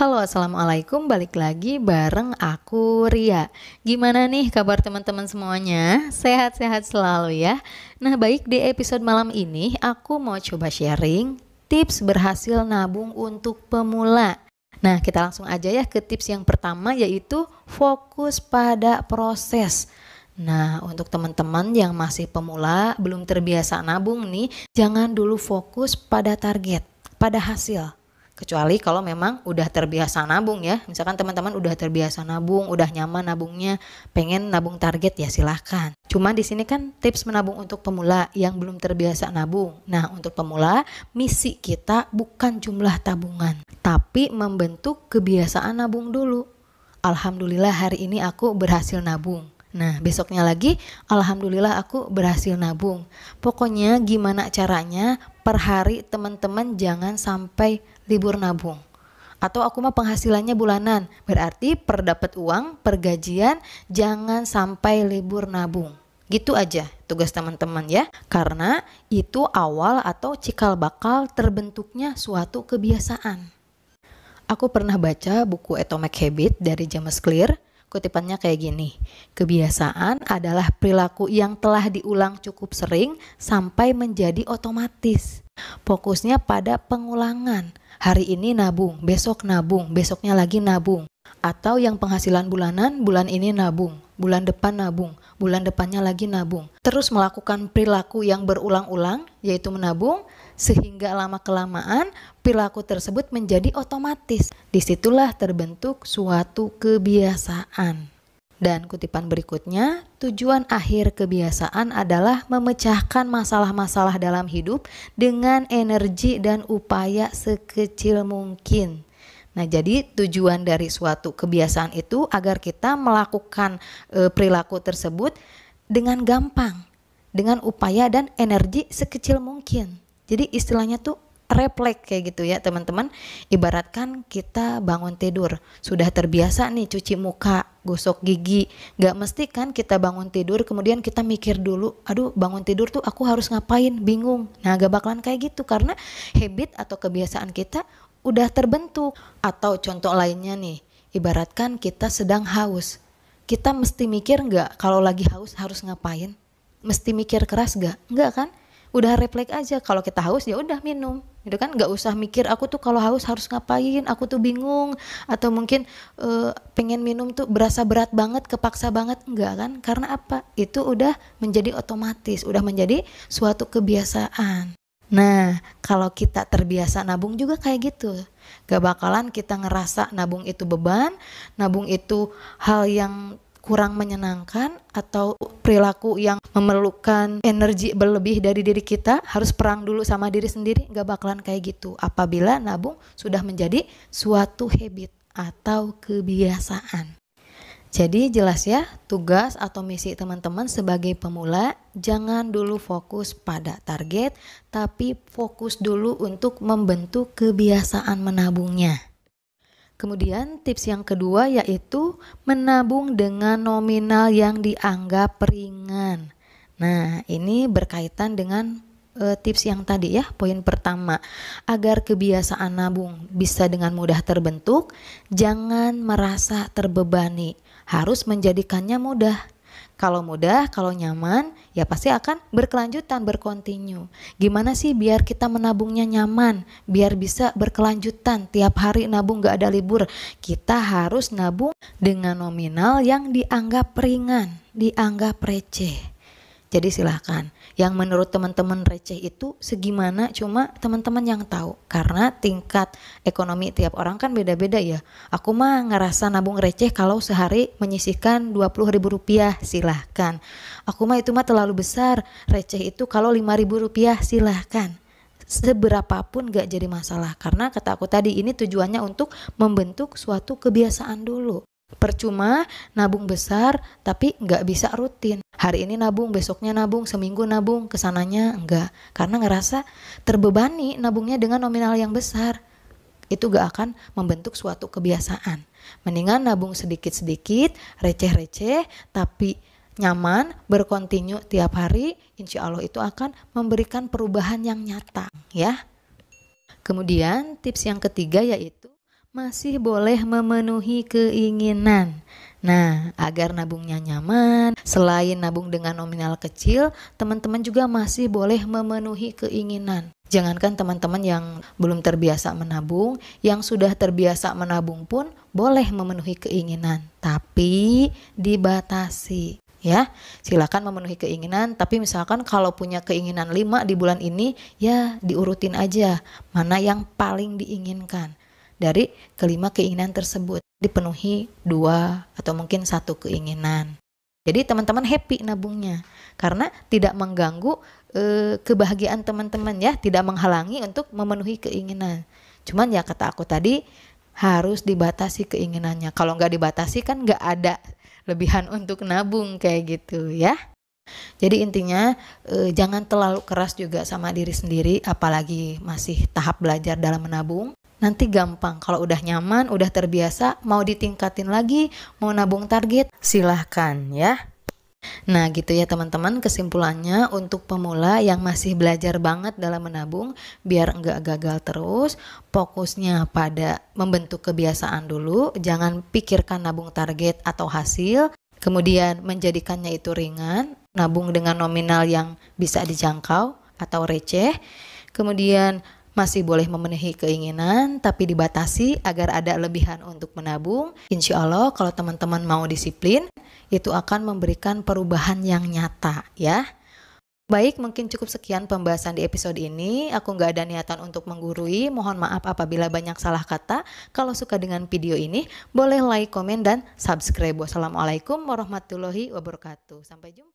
Halo, assalamualaikum. Balik lagi bareng aku Ria. Gimana nih kabar teman-teman semuanya? Sehat-sehat selalu ya. Nah, baik, di episode malam ini aku mau coba sharing tips berhasil nabung untuk pemula. Nah, kita langsung aja ya ke tips yang pertama, yaitu fokus pada proses. Nah, untuk teman-teman yang masih pemula, belum terbiasa nabung nih, jangan dulu fokus pada target, pada hasil. Kecuali kalau memang udah terbiasa nabung ya. Misalkan teman-teman udah terbiasa nabung, udah nyaman nabungnya, pengen nabung target ya silahkan. Cuma di sini kan tips menabung untuk pemula yang belum terbiasa nabung. Nah, untuk pemula, misi kita bukan jumlah tabungan, tapi membentuk kebiasaan nabung dulu. Alhamdulillah hari ini aku berhasil nabung. Nah, besoknya lagi, alhamdulillah aku berhasil nabung. Pokoknya gimana caranya per hari teman-teman jangan sampai libur nabung. Atau aku mah penghasilannya bulanan, berarti per dapat uang, per gajian, jangan sampai libur nabung. Gitu aja tugas teman-teman ya. Karena itu awal atau cikal bakal terbentuknya suatu kebiasaan. Aku pernah baca buku Atomic Habit dari James Clear. Kutipannya kayak gini, kebiasaan adalah perilaku yang telah diulang cukup sering sampai menjadi otomatis. Fokusnya pada pengulangan, hari ini nabung, besok nabung, besoknya lagi nabung. Atau yang penghasilan bulanan, bulan ini nabung, bulan depan nabung, bulan depannya lagi nabung. Terus melakukan perilaku yang berulang-ulang, yaitu menabung, sehingga lama-kelamaan perilaku tersebut menjadi otomatis. Disitulah terbentuk suatu kebiasaan. Dan kutipan berikutnya, tujuan akhir kebiasaan adalah memecahkan masalah-masalah dalam hidup dengan energi dan upaya sekecil mungkin. Nah, jadi tujuan dari suatu kebiasaan itu agar kita melakukan perilaku tersebut dengan gampang, dengan upaya dan energi sekecil mungkin. Jadi istilahnya tuh refleks kayak gitu ya teman-teman. Ibaratkan kita bangun tidur, sudah terbiasa nih cuci muka, gosok gigi. Gak mesti kan kita bangun tidur kemudian kita mikir dulu, aduh bangun tidur tuh aku harus ngapain, bingung. Nah, gak bakalan kayak gitu karena habit atau kebiasaan kita udah terbentuk. Atau contoh lainnya nih, ibaratkan kita sedang haus. Kita mesti mikir gak kalau lagi haus harus ngapain? Mesti mikir keras gak? Enggak kan? Udah refleks aja, kalau kita haus ya udah minum, gitu kan? Nggak usah mikir aku tuh kalau haus harus ngapain, aku tuh bingung, atau mungkin pengen minum tuh berasa berat banget, kepaksa banget, enggak kan? Karena apa? Itu udah menjadi otomatis, udah menjadi suatu kebiasaan. Nah, kalau kita terbiasa nabung juga kayak gitu, gak bakalan kita ngerasa nabung itu beban, nabung itu hal yang kurang menyenangkan atau perilaku yang memerlukan energi berlebih dari diri kita, harus perang dulu sama diri sendiri, gak bakalan kayak gitu apabila nabung sudah menjadi suatu habit atau kebiasaan. Jadi jelas ya, tugas atau misi teman-teman sebagai pemula, jangan dulu fokus pada target, tapi fokus dulu untuk membentuk kebiasaan menabungnya. Kemudian tips yang kedua yaitu menabung dengan nominal yang dianggap ringan. Nah, ini berkaitan dengan tips yang tadi ya, poin pertama. Agar kebiasaan nabung bisa dengan mudah terbentuk, jangan merasa terbebani, harus menjadikannya mudah. Kalau mudah, kalau nyaman, ya pasti akan berkelanjutan, berkontinu. Gimana sih biar kita menabungnya nyaman, biar bisa berkelanjutan, tiap hari nabung gak ada libur? Kita harus nabung dengan nominal yang dianggap ringan, dianggap receh. Jadi silahkan, yang menurut teman-teman receh itu segimana cuma teman-teman yang tahu. Karena tingkat ekonomi tiap orang kan beda-beda ya. Aku mah ngerasa nabung receh kalau sehari menyisihkan Rp20.000, silahkan. Aku mah itu mah terlalu besar, receh itu kalau Rp5.000, silahkan. Seberapapun gak jadi masalah. Karena kata aku tadi ini tujuannya untuk membentuk suatu kebiasaan dulu. Percuma nabung besar tapi nggak bisa rutin. Hari ini nabung, besoknya nabung, seminggu nabung, kesananya enggak. Karena ngerasa terbebani nabungnya dengan nominal yang besar. Itu gak akan membentuk suatu kebiasaan. Mendingan nabung sedikit-sedikit, receh-receh, tapi nyaman, berkontinu tiap hari, insya Allah itu akan memberikan perubahan yang nyata ya. Kemudian tips yang ketiga yaitu masih boleh memenuhi keinginan. Nah, agar nabungnya nyaman, selain nabung dengan nominal kecil, teman-teman juga masih boleh memenuhi keinginan. Jangankan teman-teman yang belum terbiasa menabung, yang sudah terbiasa menabung pun boleh memenuhi keinginan, tapi dibatasi. Ya, silakan memenuhi keinginan, tapi misalkan kalau punya keinginan 5 di bulan ini, ya diurutin aja mana yang paling diinginkan. Dari kelima keinginan tersebut dipenuhi 2 atau mungkin 1 keinginan. Jadi teman-teman happy nabungnya karena tidak mengganggu kebahagiaan teman-teman ya, tidak menghalangi untuk memenuhi keinginan. Cuman ya kata aku tadi harus dibatasi keinginannya. Kalau nggak dibatasi kan nggak ada lebihan untuk nabung kayak gitu ya. Jadi intinya jangan terlalu keras juga sama diri sendiri, apalagi masih tahap belajar dalam menabung. Nanti gampang, kalau udah nyaman, udah terbiasa, mau ditingkatin lagi, mau nabung target, silahkan ya. Nah gitu ya teman-teman, kesimpulannya untuk pemula yang masih belajar banget dalam menabung, biar enggak gagal terus, fokusnya pada membentuk kebiasaan dulu, jangan pikirkan nabung target atau hasil, kemudian menjadikannya itu ringan, nabung dengan nominal yang bisa dijangkau atau receh, kemudian masih boleh memenuhi keinginan tapi dibatasi agar ada lebihan untuk menabung. Insya Allah kalau teman-teman mau disiplin, itu akan memberikan perubahan yang nyata ya. Baik, mungkin cukup sekian pembahasan di episode ini. Aku nggak ada niatan untuk menggurui. Mohon maaf apabila banyak salah kata. Kalau suka dengan video ini, boleh like, komen, dan subscribe. Wassalamualaikum warahmatullahi wabarakatuh. Sampai jumpa.